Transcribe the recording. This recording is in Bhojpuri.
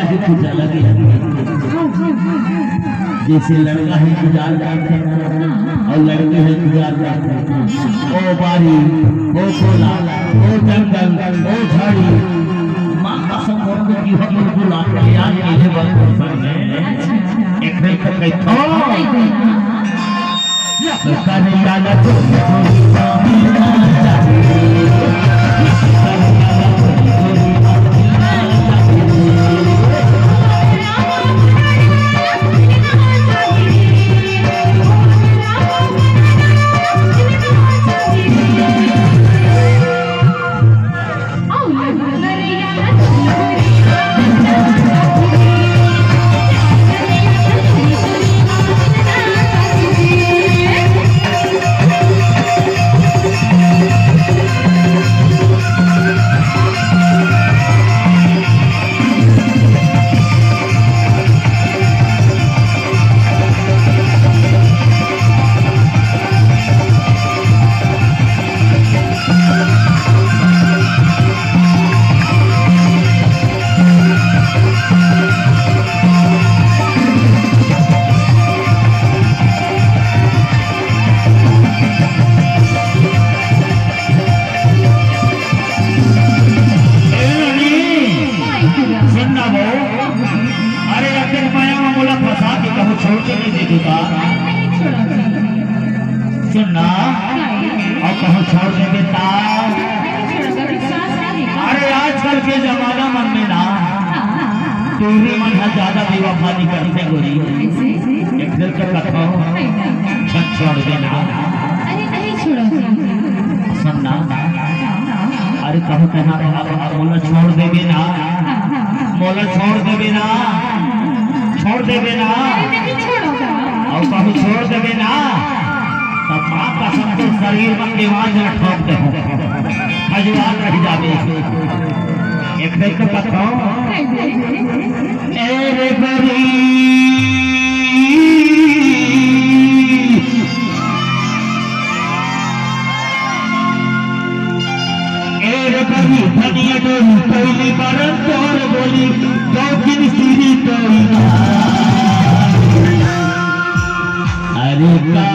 ही कुछ अलग ही जैसे लड़का है गुजार जाते हैं और लड़के हैं गुजार जाते हैं। ओ बारी, ओ कोला, ओ जंगल, ओ झाड़ी, माँ कसम करके की हो तो गुलाब के याद ये बात पर है। एक नहीं कर गई तो करने वाला तो सुनना और कहो छोड़ देंगे तार। अरे आजकल के जमाना मन में ना तेरे मन है ज्यादा बेवफा नहीं करते गोरी। एक दिल का कथो छोड़ देना। सुनना अरे कहो कहना मोला छोड़ देगे ना, मोला छोड़ देगे ना, छोड़ देगे ना और कहो छोड़ देगे ना तब माँ कसम के शरीर में दीवार में ठोक दे खजवान रह जावे। एक देख कर कथो ए बरी ए बरी धनिया डोली कोई बरन तोड़ बोली तो किन सीरी तोड़ी अरे का